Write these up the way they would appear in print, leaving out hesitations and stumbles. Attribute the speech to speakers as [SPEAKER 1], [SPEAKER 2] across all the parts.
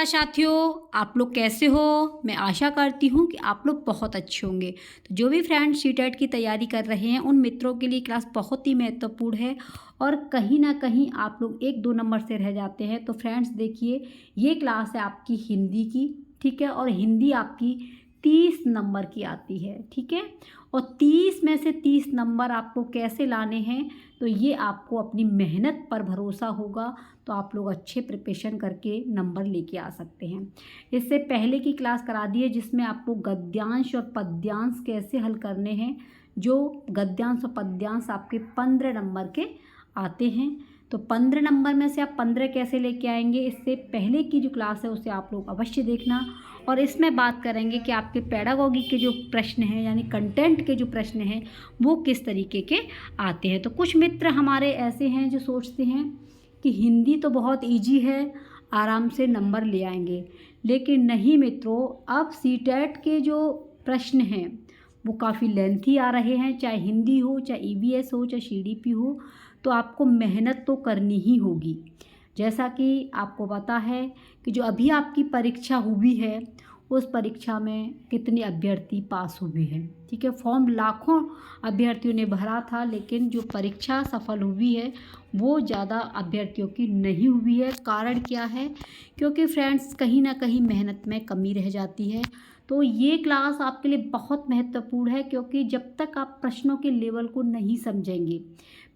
[SPEAKER 1] साथियों, आप लोग कैसे हो? मैं आशा करती हूँ कि आप लोग बहुत अच्छे होंगे। तो जो भी फ्रेंड्स सीटेट की तैयारी कर रहे हैं उन मित्रों के लिए क्लास बहुत ही महत्वपूर्ण है और कहीं ना कहीं आप लोग 1-2 नंबर से रह जाते हैं। तो फ्रेंड्स देखिए, ये क्लास है आपकी हिंदी की, ठीक है, और हिंदी आपकी 30 नंबर की आती है, ठीक है। और 30 में से 30 नंबर आपको कैसे लाने हैं, तो ये आपको अपनी मेहनत पर भरोसा होगा तो आप लोग अच्छे प्रिपरेशन करके नंबर लेके आ सकते हैं। इससे पहले की क्लास करा दी है जिसमें आपको गद्यांश और पद्यांश कैसे हल करने हैं। जो गद्यांश और पद्यांश आपके 15 नंबर के आते हैं, तो 15 नंबर में से आप 15 कैसे लेके आएंगे, इससे पहले की जो क्लास है उसे आप लोग अवश्य देखना। और इसमें बात करेंगे कि आपके पेडागॉजी के जो प्रश्न हैं यानी कंटेंट के जो प्रश्न हैं वो किस तरीके के आते हैं। तो कुछ मित्र हमारे ऐसे हैं जो सोचते हैं कि हिंदी तो बहुत इजी है, आराम से नंबर ले आएंगे, लेकिन नहीं मित्रों, अब सीटेट के जो प्रश्न हैं वो काफ़ी लेंथी आ रहे हैं। चाहे हिंदी हो, चाहे ईवीएस हो, चाहे सीडीपी हो, तो आपको मेहनत तो करनी ही होगी। जैसा कि आपको पता है कि जो अभी आपकी परीक्षा हुई है उस परीक्षा में कितने अभ्यर्थी पास हुए हैं, ठीक है। फॉर्म लाखों अभ्यर्थियों ने भरा था, लेकिन जो परीक्षा सफल हुई है वो ज़्यादा अभ्यर्थियों की नहीं हुई है। कारण क्या है? क्योंकि फ्रेंड्स कहीं ना कहीं मेहनत में कमी रह जाती है। तो ये क्लास आपके लिए बहुत महत्वपूर्ण है, क्योंकि जब तक आप प्रश्नों के लेवल को नहीं समझेंगे,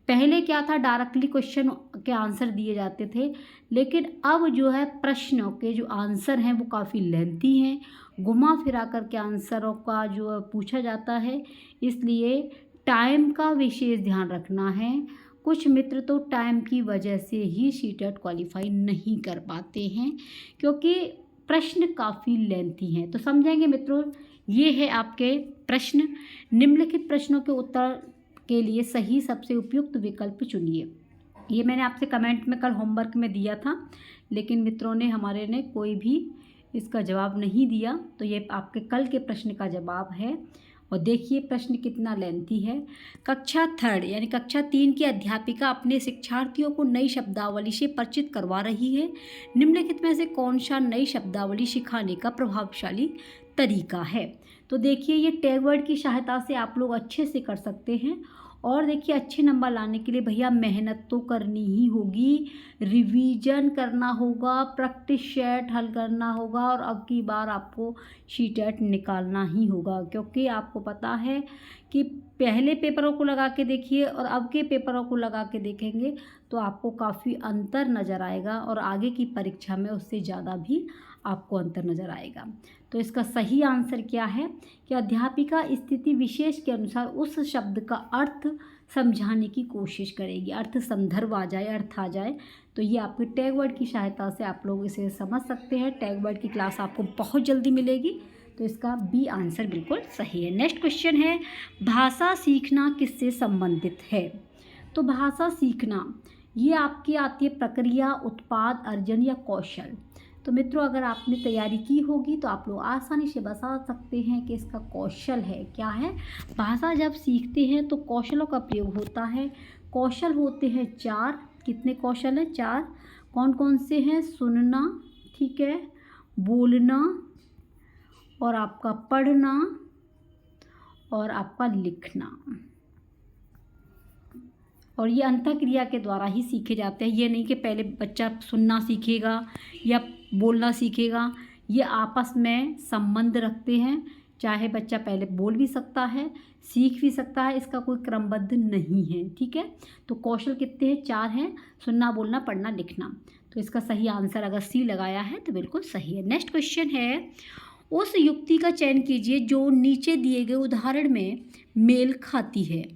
[SPEAKER 1] पहले क्या था, डायरेक्टली क्वेश्चन के आंसर दिए जाते थे, लेकिन अब जो है प्रश्नों के जो आंसर हैं वो काफ़ी लेंथी हैं, घुमा फिरा कर के आंसरों का जो पूछा जाता है, इसलिए टाइम का विशेष ध्यान रखना है। कुछ मित्र तो टाइम की वजह से ही सीटेट क्वालिफाई नहीं कर पाते हैं, क्योंकि प्रश्न काफ़ी लेंथी हैं। तो समझेंगे मित्रों, ये है आपके प्रश्न। निम्नलिखित प्रश्नों के उत्तर के लिए सही सबसे उपयुक्त विकल्प चुनिए। ये मैंने आपसे कमेंट में कल होमवर्क में दिया था, लेकिन मित्रों ने हमारे ने कोई भी इसका जवाब नहीं दिया, तो ये आपके कल के प्रश्न का जवाब है। और देखिए प्रश्न कितना लेंथी है। कक्षा 3 यानी कक्षा 3 की अध्यापिका अपने शिक्षार्थियों को नई शब्दावली से परिचित करवा रही है। निम्नलिखित में से कौन सा नई शब्दावली सिखाने का प्रभावशाली तरीका है? तो देखिए, ये टैग वर्ड की सहायता से आप लोग अच्छे से कर सकते हैं। और देखिए, अच्छे नंबर लाने के लिए भैया मेहनत तो करनी ही होगी, रिवीजन करना होगा, प्रैक्टिस सेट हल करना होगा, और अब की बार आपको सीटेट निकालना ही होगा। क्योंकि आपको पता है कि पहले पेपरों को लगा के देखिए और अब के पेपरों को लगा के देखेंगे तो आपको काफ़ी अंतर नज़र आएगा, और आगे की परीक्षा में उससे ज़्यादा भी आपको अंतर नज़र आएगा। तो इसका सही आंसर क्या है कि अध्यापिका स्थिति विशेष के अनुसार उस शब्द का अर्थ समझाने की कोशिश करेगी। अर्थ संदर्भ आ जाए, अर्थ आ जाए, तो ये आपके टैग वर्ड की सहायता से आप लोग इसे समझ सकते हैं। टैग वर्ड की क्लास आपको बहुत जल्दी मिलेगी, तो इसका बी आंसर बिल्कुल सही है। नेक्स्ट क्वेश्चन है, भाषा सीखना किससे संबंधित है? तो भाषा सीखना ये आपकी आती है प्रक्रिया, उत्पाद, अर्जन या कौशल। तो मित्रों, अगर आपने तैयारी की होगी तो आप लोग आसानी से बता सकते हैं कि इसका कौशल है। क्या है? भाषा जब सीखते हैं तो कौशलों का प्रयोग होता है। कौशल होते हैं 4। कितने कौशल हैं? 4। कौन कौन से हैं? सुनना, ठीक है, बोलना, और आपका पढ़ना, और आपका लिखना। और ये अंतःक्रिया के द्वारा ही सीखे जाते हैं। ये नहीं कि पहले बच्चा सुनना सीखेगा या बोलना सीखेगा, ये आपस में संबंध रखते हैं। चाहे बच्चा पहले बोल भी सकता है, सीख भी सकता है, इसका कोई क्रमबद्ध नहीं है, ठीक है। तो कौशल कितने हैं? 4 हैं, सुनना, बोलना, पढ़ना, लिखना। तो इसका सही आंसर अगर सी लगाया है तो बिल्कुल सही है। नेक्स्ट क्वेश्चन है, उस युक्ति का चयन कीजिए जो नीचे दिए गए उदाहरण में मेल खाती है।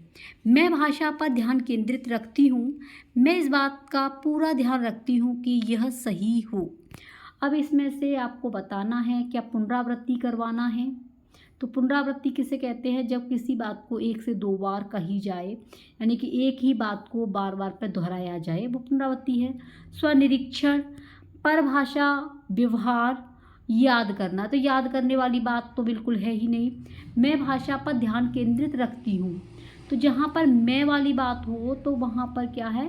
[SPEAKER 1] मैं भाषा पर ध्यान केंद्रित रखती हूँ। मैं इस बात का पूरा ध्यान रखती हूँ कि यह सही हो। अब इसमें से आपको बताना है क्या पुनरावृत्ति करवाना है। तो पुनरावृत्ति किसे कहते हैं? जब किसी बात को 1 से 2 बार कही जाए, यानी कि एक ही बात को बार बार पर दोहराया जाए, वो पुनरावृत्ति है। स्वनिरीक्षण, परभाषा, व्यवहार, याद करना। तो याद करने वाली बात तो बिल्कुल है ही नहीं। मैं भाषा पर ध्यान केंद्रित रखती हूँ, तो जहाँ पर मैं वाली बात हो तो वहाँ पर क्या है,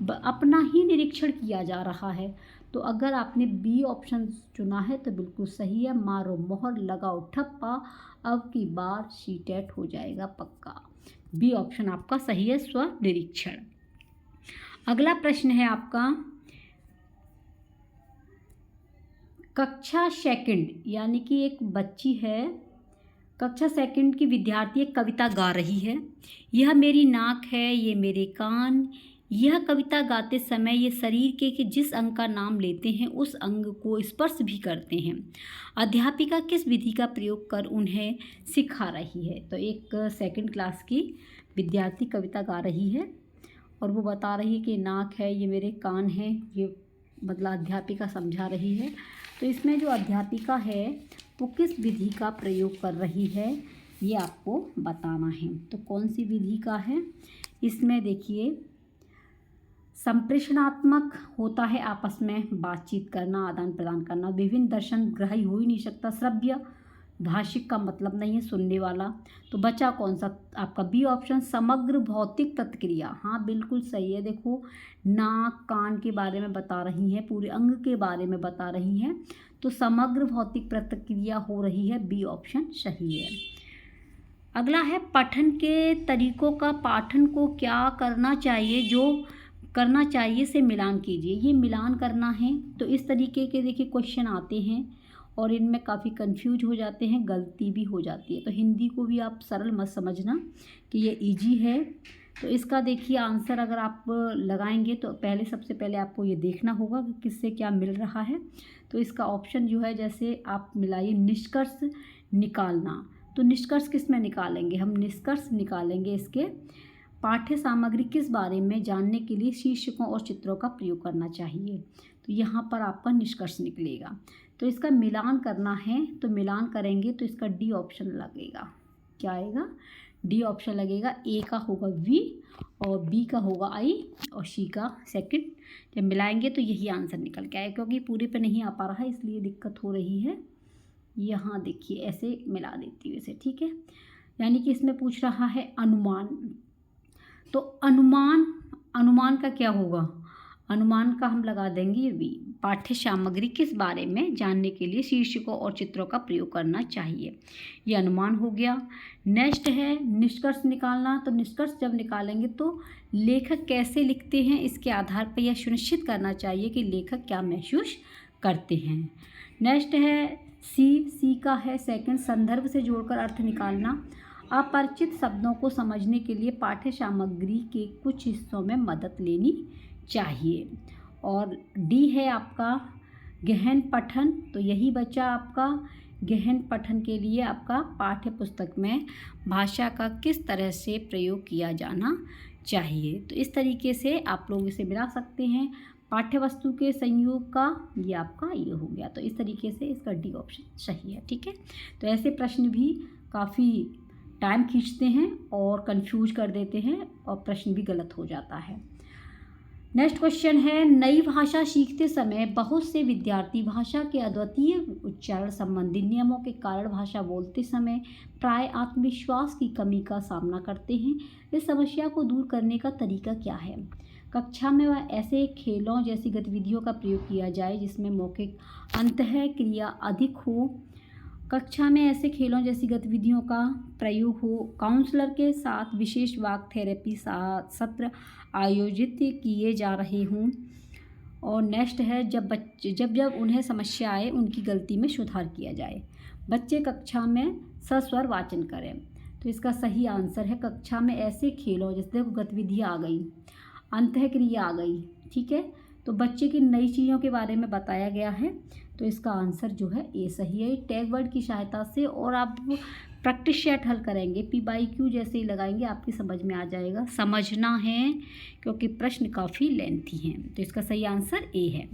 [SPEAKER 1] अपना ही निरीक्षण किया जा रहा है। तो अगर आपने बी ऑप्शन चुना है तो बिल्कुल सही है। मारो मोहर लगाओ ठप्पा, अब की बार सीटेट हो जाएगा पक्का। बी ऑप्शन आपका सही है, स्वनिरीक्षण। अगला प्रश्न है आपका, कक्षा सेकंड यानी कि एक बच्ची है, कक्षा सेकंड की विद्यार्थी एक कविता गा रही है। यह मेरी नाक है, ये मेरे कान। यह कविता गाते समय ये शरीर के जिस अंग का नाम लेते हैं उस अंग को स्पर्श भी करते हैं। अध्यापिका किस विधि का प्रयोग कर उन्हें सिखा रही है? तो एक सेकंड क्लास की विद्यार्थी कविता गा रही है और वो बता रही है कि नाक है, ये मेरे कान हैं, ये मतलब अध्यापिका समझा रही है। तो इसमें जो अध्यापिका है वो किस विधि का प्रयोग कर रही है ये आपको बताना है। तो कौन सी विधि का है? इसमें देखिए, संप्रेषणात्मक होता है, आपस में बातचीत करना, आदान प्रदान करना। विभिन्न दर्शन ग्राही हो ही नहीं सकता। श्रव्य, भाषिक का मतलब नहीं है, सुनने वाला। तो बचा कौन सा आपका? बी ऑप्शन, समग्र भौतिक प्रतिक्रिया। हाँ बिल्कुल सही है। देखो, नाक कान के बारे में बता रही हैं, पूरे अंग के बारे में बता रही हैं, तो समग्र भौतिक प्रतिक्रिया हो रही है। बी ऑप्शन सही है। अगला है, पठन के तरीकों का पाठन को क्या करना चाहिए, जो करना चाहिए से मिलान कीजिए। ये मिलान करना है। तो इस तरीके के देखिए क्वेश्चन आते हैं और इनमें काफ़ी कंफ्यूज हो जाते हैं, गलती भी हो जाती है। तो हिंदी को भी आप सरल मत समझना कि ये इजी है। तो इसका देखिए आंसर अगर आप लगाएंगे तो सबसे पहले आपको ये देखना होगा कि किससे क्या मिल रहा है। तो इसका ऑप्शन जो है, जैसे आप मिलाइए निष्कर्ष निकालना। तो निष्कर्ष किस में निकालेंगे? हम निष्कर्ष निकालेंगे इसके, पाठ्य सामग्री किस बारे में जानने के लिए शीर्षकों और चित्रों का प्रयोग करना चाहिए। तो यहाँ पर आपका निष्कर्ष निकलेगा। तो इसका मिलान करना है, तो मिलान करेंगे तो इसका डी ऑप्शन लगेगा। क्या आएगा? डी ऑप्शन लगेगा। ए का होगा वी और बी का होगा आई और सी का सेकंड। जब मिलाएंगे तो यही आंसर निकल के आएगा। क्योंकि पूरे पे नहीं आ पा रहा है इसलिए दिक्कत हो रही है। यहाँ देखिए ऐसे मिला देती हूँ इसे, ठीक है। यानी कि इसमें पूछ रहा है अनुमान। तो अनुमान का क्या होगा? अनुमान का हम लगा देंगे वी। पाठ्य सामग्री किस बारे में जानने के लिए शीर्षकों और चित्रों का प्रयोग करना चाहिए, ये अनुमान हो गया। नेक्स्ट है निष्कर्ष निकालना। तो निष्कर्ष जब निकालेंगे तो लेखक कैसे लिखते हैं इसके आधार पर यह सुनिश्चित करना चाहिए कि लेखक क्या महसूस करते हैं। नेक्स्ट है सी का है सेकंड, संदर्भ से जोड़कर अर्थ निकालना। अपरिचित शब्दों को समझने के लिए पाठ्य सामग्री के कुछ हिस्सों में मदद लेनी चाहिए। और डी है आपका गहन पठन। तो यही बचा आपका गहन पठन के लिए आपका पाठ्य पुस्तक में भाषा का किस तरह से प्रयोग किया जाना चाहिए। तो इस तरीके से आप लोग इसे मिला सकते हैं। पाठ्य वस्तु के संयोग का ये आपका ये हो गया। तो इस तरीके से इसका डी ऑप्शन सही है, ठीक है। तो ऐसे प्रश्न भी काफ़ी टाइम खींचते हैं और कंफ्यूज कर देते हैं और प्रश्न भी गलत हो जाता है। नेक्स्ट क्वेश्चन है, नई भाषा सीखते समय बहुत से विद्यार्थी भाषा के अद्वितीय उच्चारण संबंधी नियमों के कारण भाषा बोलते समय प्राय आत्मविश्वास की कमी का सामना करते हैं। इस समस्या को दूर करने का तरीका क्या है? कक्षा में वह ऐसे खेलों जैसी गतिविधियों का प्रयोग किया जाए जिसमें मौखिक अंतः क्रिया अधिक हो। कक्षा में ऐसे खेलों जैसी गतिविधियों का प्रयोग हो। काउंसलर के साथ विशेष वाक थेरेपी सत्र आयोजित किए जा रहे हों। और नेक्स्ट है, जब उन्हें समस्या आए उनकी गलती में सुधार किया जाए। बच्चे कक्षा में सस्वर वाचन करें। तो इसका सही आंसर है कक्षा में ऐसे खेलों जैसे गतिविधियाँ आ गई, अंतःक्रिया आ गई, ठीक है। तो बच्चे की नई चीज़ों के बारे में बताया गया है। तो इसका आंसर जो है ए सही है। टैग वर्ड की सहायता से और आप प्रैक्टिस सेट हल करेंगे, PYQ जैसे ही लगाएंगे आपकी समझ में आ जाएगा। समझना है क्योंकि प्रश्न काफ़ी लेंथी हैं। तो इसका सही आंसर ए है।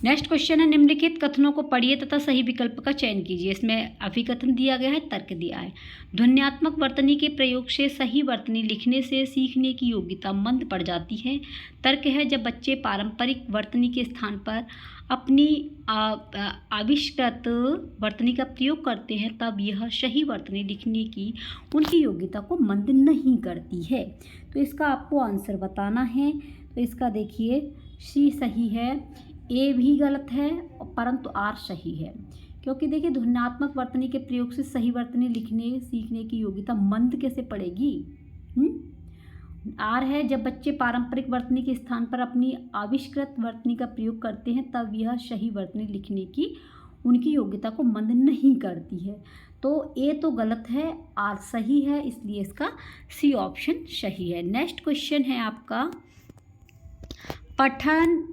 [SPEAKER 1] नेक्स्ट क्वेश्चन है, निम्नलिखित कथनों को पढ़िए तथा सही विकल्प का चयन कीजिए। इसमें अभिकथन दिया गया है, तर्क दिया है। ध्वन्यात्मक वर्तनी के प्रयोग से सही वर्तनी लिखने से सीखने की योग्यता मंद पड़ जाती है। तर्क है, जब बच्चे पारंपरिक वर्तनी के स्थान पर अपनी आविष्कृत वर्तनी का प्रयोग करते हैं तब यह सही वर्तनी लिखने की उनकी योग्यता को मंद नहीं करती है। तो इसका आपको आंसर बताना है। तो इसका देखिए सी सही है, ए भी गलत है परंतु आर सही है। क्योंकि देखिए ध्वन्यात्मक वर्तनी के प्रयोग से सही वर्तनी लिखने सीखने की योग्यता मंद कैसे पड़ेगी। आर है, जब बच्चे पारंपरिक वर्तनी के स्थान पर अपनी आविष्कृत वर्तनी का प्रयोग करते हैं तब यह सही वर्तनी लिखने की उनकी योग्यता को मंद नहीं करती है। तो ए तो गलत है, आर सही है, इसलिए इसका सी ऑप्शन सही है। नेक्स्ट क्वेश्चन है आपका, पठन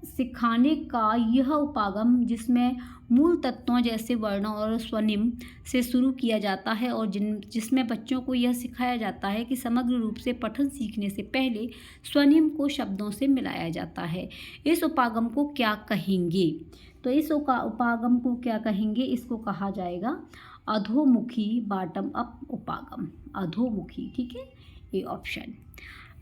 [SPEAKER 1] सिखाने का यह उपागम जिसमें मूल तत्वों जैसे वर्णों और स्वनिम से शुरू किया जाता है और जिसमें बच्चों को यह सिखाया जाता है कि समग्र रूप से पठन सीखने से पहले स्वनिम को शब्दों से मिलाया जाता है, इस उपागम को क्या कहेंगे। तो इस उपागम को क्या कहेंगे, इसको कहा जाएगा अधोमुखी बॉटम अप उपागम, अधोमुखी। ठीक है, ये ऑप्शन।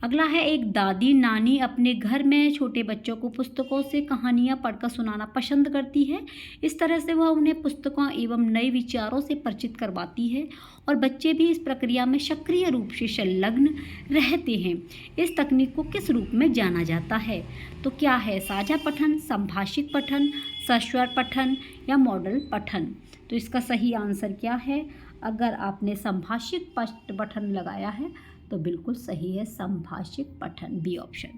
[SPEAKER 1] अगला है, एक दादी नानी अपने घर में छोटे बच्चों को पुस्तकों से कहानियाँ पढ़कर सुनाना पसंद करती है। इस तरह से वह उन्हें पुस्तकों एवं नए विचारों से परिचित करवाती है और बच्चे भी इस प्रक्रिया में सक्रिय रूप से संलग्न रहते हैं। इस तकनीक को किस रूप में जाना जाता है। तो क्या है, साझा पठन, संभाषित पठन, सस्वर पठन या मॉडल पठन। तो इसका सही आंसर क्या है, अगर आपने संभाषित पठन लगाया है तो बिल्कुल सही है, संभाषित पठन, बी ऑप्शन।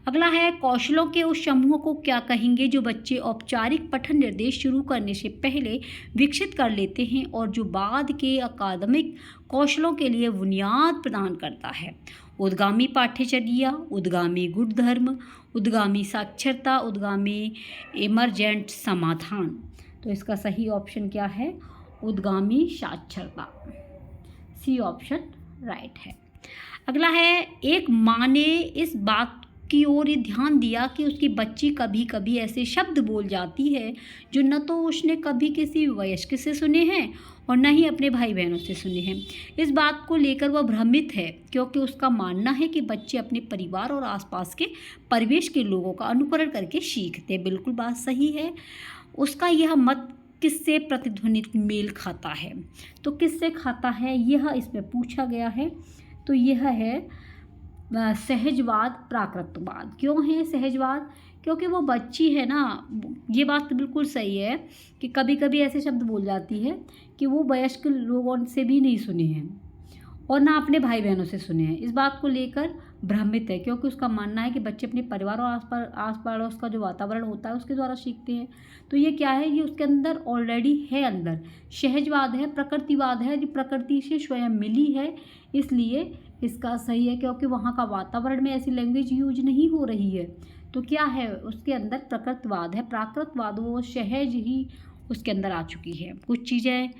[SPEAKER 1] अगला है, कौशलों के उस समूह को क्या कहेंगे जो बच्चे औपचारिक पठन निर्देश शुरू करने से पहले विकसित कर लेते हैं और जो बाद के अकादमिक कौशलों के लिए बुनियाद प्रदान करता है। उद्गामी पाठ्यचर्या, उद्गामी गुणधर्म, उद्गामी साक्षरता, उद्गामी इमरजेंट समाधान। तो इसका सही ऑप्शन क्या है, उद्गामी साक्षरता, सी ऑप्शन राइट है। अगला है, एक माँ ने इस बात की ओर ध्यान दिया कि उसकी बच्ची कभी कभी ऐसे शब्द बोल जाती है जो न तो उसने कभी किसी वयस्क से सुने हैं और न ही अपने भाई बहनों से सुने हैं। इस बात को लेकर वह भ्रमित है क्योंकि उसका मानना है कि बच्चे अपने परिवार और आसपास के परिवेश के लोगों का अनुकरण करके सीखते हैं। बिल्कुल बात सही है। उसका यह मत किससे प्रतिध्वनित मेल खाता है। तो किससे खाता है, यह इसमें पूछा गया है। तो यह है सहजवाद प्राकृतवाद। क्यों है सहजवाद, क्योंकि वो बच्ची है ना, ये बात तो बिल्कुल सही है कि कभी कभी ऐसे शब्द बोल जाती है कि वो वयस्क लोगों से भी नहीं सुने हैं और ना अपने भाई बहनों से सुने हैं। इस बात को लेकर भ्रमित है क्योंकि उसका मानना है कि बच्चे अपने परिवार और आस पड़ोस का जो वातावरण होता है उसके द्वारा सीखते हैं। तो ये क्या है, ये उसके अंदर ऑलरेडी है, अंदर सहजवाद है, प्रकृतिवाद है, जो प्रकृति से स्वयं मिली है, इसलिए इसका सही है क्योंकि वहाँ का वातावरण में ऐसी लैंग्वेज यूज नहीं हो रही है। तो क्या है, उसके अंदर प्रकृतवाद है, प्राकृतवाद वो सहज ही उसके अंदर आ चुकी है। कुछ चीज़ें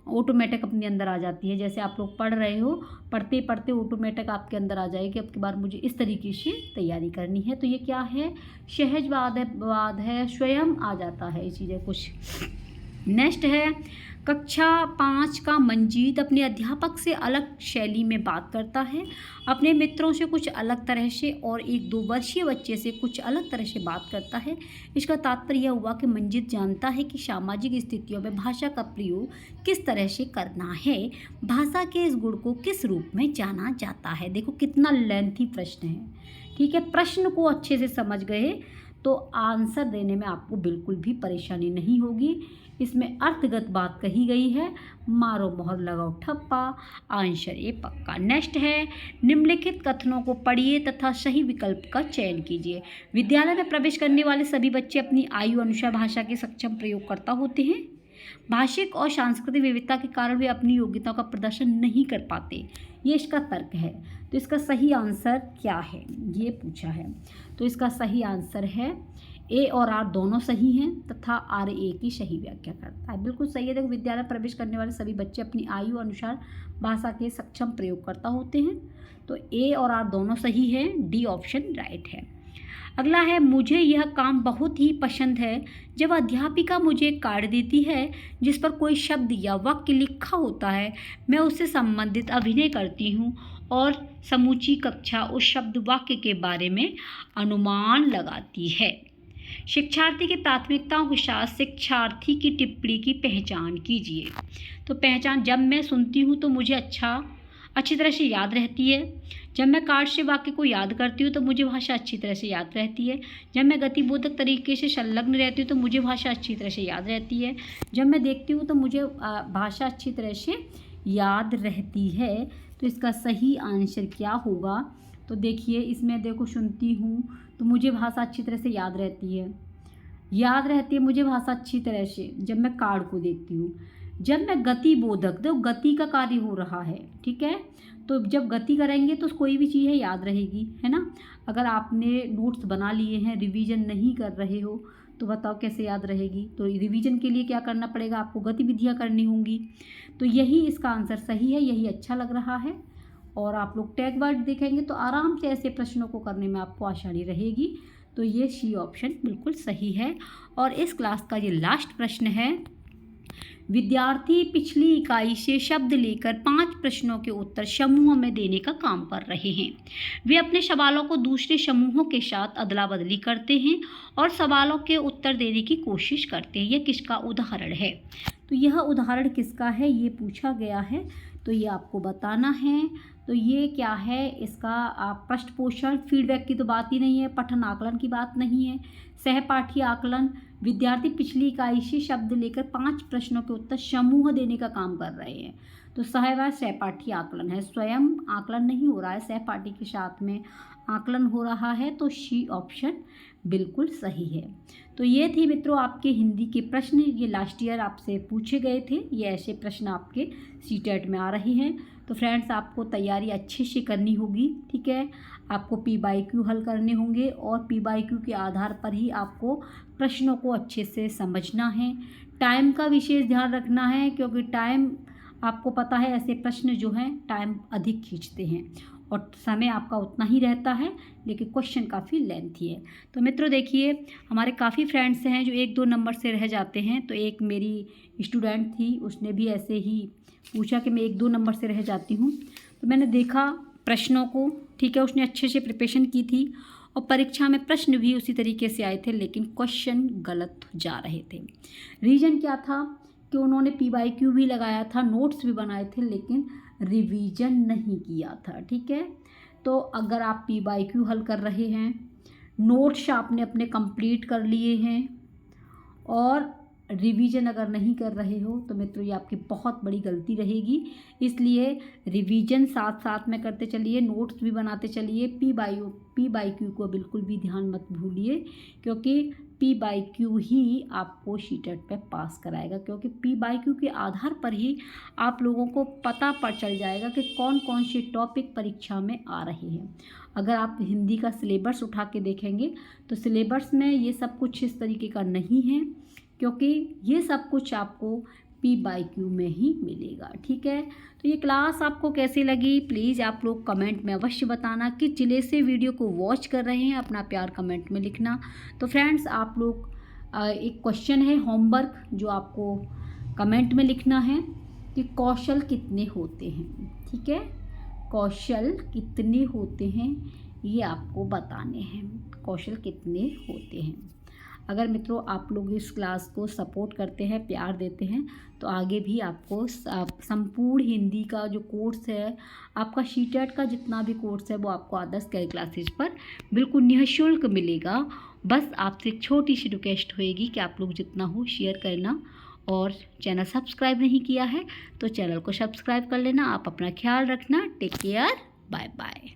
[SPEAKER 1] ऑटोमेटिक अपने अंदर आ जाती है, जैसे आप लोग पढ़ रहे हो, पढ़ते पढ़ते ऑटोमेटिक आपके अंदर आ जाएगी अब की बार मुझे इस तरीके से तैयारी करनी है। तो ये क्या है, सहजवाद है, वाद है, स्वयं आ जाता है ये चीज़ें कुछ। नेक्स्ट है, कक्षा 5 का मंजीत अपने अध्यापक से अलग शैली में बात करता है, अपने मित्रों से कुछ अलग तरह से और एक 2 वर्षीय बच्चे से कुछ अलग तरह से बात करता है। इसका तात्पर्य यह हुआ कि मंजीत जानता है कि सामाजिक स्थितियों में भाषा का प्रयोग किस तरह से करना है। भाषा के इस गुण को किस रूप में जाना जाता है। देखो कितना लेंथी प्रश्न है, ठीक है। प्रश्न को अच्छे से समझ गए तो आंसर देने में आपको बिल्कुल भी परेशानी नहीं होगी। इसमें अर्थगत बात कही गई है, मारो मोहर लगाओ ठप्पा, आंसर ये पक्का। नेक्स्ट है, निम्नलिखित कथनों को पढ़िए तथा सही विकल्प का चयन कीजिए। विद्यालय में प्रवेश करने वाले सभी बच्चे अपनी आयु अनुसार भाषा के सक्षम प्रयोगकर्ता होते हैं। भाषिक और सांस्कृतिक विविधता के कारण वे अपनी योग्यताओं का प्रदर्शन नहीं कर पाते, ये इसका तर्क है। तो इसका सही आंसर क्या है, ये पूछा है। तो इसका सही आंसर है ए और आर दोनों सही हैं तथा आर ए की सही व्याख्या करता है। बिल्कुल सही है। देखो विद्यालय प्रवेश करने वाले सभी बच्चे अपनी आयु अनुसार भाषा के सक्षम प्रयोगकर्ता होते हैं। तो ए और आर दोनों सही हैं, डी ऑप्शन राइट है। अगला है, मुझे यह काम बहुत ही पसंद है जब अध्यापिका मुझे एक कार्ड देती है जिस पर कोई शब्द या वाक्य लिखा होता है। मैं उससे संबंधित अभिनय करती हूँ और समूची कक्षा उस शब्द वाक्य के बारे में अनुमान लगाती है। शिक्षार्थी की प्राथमिकताओं के साथ शिक्षार्थी की टिप्पणी की पहचान कीजिए। तो पहचान, जब मैं सुनती हूँ तो मुझे अच्छा अच्छी तरह से याद रहती है। जब मैं कार्ड से वाक्य को याद करती हूँ तो मुझे भाषा अच्छी तरह से याद रहती है। जब मैं गतिबोधक तरीके से संलग्न रहती हूँ तो मुझे भाषा अच्छी तरह से याद रहती है। जब मैं देखती हूँ तो मुझे भाषा अच्छी तरह से याद रहती है। तो इसका सही आंसर क्या होगा? तो देखिए, इसमें देखो, सुनती हूँ तो मुझे भाषा अच्छी तरह से याद रहती है। याद रहती है मुझे भाषा अच्छी तरह से जब मैं कार्ड को देखती हूँ। जब मैं गतिबोधक, तो गति का कार्य हो रहा है, ठीक है, तो जब गति करेंगे तो कोई भी चीज़ है याद रहेगी, है ना। अगर आपने नोट्स बना लिए हैं, रिवीजन नहीं कर रहे हो, तो बताओ कैसे याद रहेगी? तो रिवीजन के लिए क्या करना पड़ेगा? आपको गतिविधियाँ करनी होंगी। तो यही इसका आंसर सही है, यही अच्छा लग रहा है। और आप लोग टैग वर्ड देखेंगे तो आराम से ऐसे प्रश्नों को करने में आपको आसानी रहेगी। तो ये सी ऑप्शन बिल्कुल सही है। और इस क्लास का ये लास्ट प्रश्न है, विद्यार्थी पिछली इकाई से शब्द लेकर 5 प्रश्नों के उत्तर समूह में देने का काम कर रहे हैं। वे अपने सवालों को दूसरे समूहों के साथ अदला बदली करते हैं और सवालों के उत्तर देने की कोशिश करते हैं। यह किसका उदाहरण है? तो यह उदाहरण किसका है, ये पूछा गया है, तो ये आपको बताना है। तो ये क्या है? इसका पृष्ठ पोषण, फीडबैक की तो बात ही नहीं है, पठन आकलन की बात नहीं है, सहपाठी आकलन, विद्यार्थी पिछली इकाई से शब्द लेकर 5 प्रश्नों के उत्तर समूह देने का काम कर रहे हैं। तो सहपाठी आकलन है, स्वयं आकलन नहीं हो रहा है, सहपाठी के साथ में आकलन हो रहा है। तो सी ऑप्शन बिल्कुल सही है। तो ये थी मित्रों आपके हिंदी के प्रश्न। ये लास्ट ईयर आपसे पूछे गए थे, ये ऐसे प्रश्न आपके सीटेट में आ रहे हैं। तो फ्रेंड्स, आपको तैयारी अच्छे से करनी होगी, ठीक है। आपको P/Q हल करने होंगे और P/Q के आधार पर ही आपको प्रश्नों को अच्छे से समझना है। टाइम का विशेष ध्यान रखना है, क्योंकि टाइम, आपको पता है, ऐसे प्रश्न जो हैं टाइम अधिक खींचते हैं और समय आपका उतना ही रहता है, लेकिन क्वेश्चन काफ़ी लेंथी है। तो मित्रों देखिए, हमारे काफ़ी फ्रेंड्स हैं जो 1-2 नंबर से रह जाते हैं। तो एक मेरी स्टूडेंट थी, उसने भी ऐसे ही पूछा कि मैं 1-2 नंबर से रह जाती हूँ। तो मैंने देखा प्रश्नों को, ठीक है, उसने अच्छे से प्रिपरेशन की थी और परीक्षा में प्रश्न भी उसी तरीके से आए थे, लेकिन क्वेश्चन गलत जा रहे थे। रीज़न क्या था? कि उन्होंने P/Q भी लगाया था, नोट्स भी बनाए थे, लेकिन रिवीजन नहीं किया था, ठीक है। तो अगर आप P/Q हल कर रहे हैं, नोट्स आपने अपने कंप्लीट कर लिए हैं और रिवीजन अगर नहीं कर रहे हो, तो मित्रों ये आपकी बहुत बड़ी गलती रहेगी। इसलिए रिवीजन साथ साथ में करते चलिए, नोट्स भी बनाते चलिए। P/Q को बिल्कुल भी ध्यान मत भूलिए, क्योंकि P/Q ही आपको सीटेट पे पास कराएगा, क्योंकि P/Q के आधार पर ही आप लोगों को पता चल जाएगा कि कौन कौन से टॉपिक परीक्षा में आ रहे हैं। अगर आप हिंदी का सिलेबस उठा के देखेंगे तो सिलेबस में ये सब कुछ इस तरीके का नहीं है, क्योंकि ये सब कुछ आपको P/Q में ही मिलेगा, ठीक है। तो ये क्लास आपको कैसी लगी, प्लीज़ आप लोग कमेंट में अवश्य बताना। किस जिले से वीडियो को वॉच कर रहे हैं, अपना प्यार कमेंट में लिखना। तो फ्रेंड्स, आप लोग एक क्वेश्चन है होमवर्क, जो आपको कमेंट में लिखना है कि कौशल कितने होते हैं, ठीक है। कौशल कितने होते हैं ये आपको बताने हैं, कौशल कितने होते हैं। अगर मित्रों आप लोग इस क्लास को सपोर्ट करते हैं, प्यार देते हैं, तो आगे भी आपको संपूर्ण हिंदी का जो कोर्स है, आपका सीटेट का जितना भी कोर्स है, वो आपको आदर्श कैरियर क्लासेज पर बिल्कुल निःशुल्क मिलेगा। बस आपसे एक छोटी सी रिक्वेस्ट होएगी कि आप लोग जितना हो शेयर करना, और चैनल सब्सक्राइब नहीं किया है तो चैनल को सब्सक्राइब कर लेना। आप अपना ख्याल रखना। Take care, bye bye.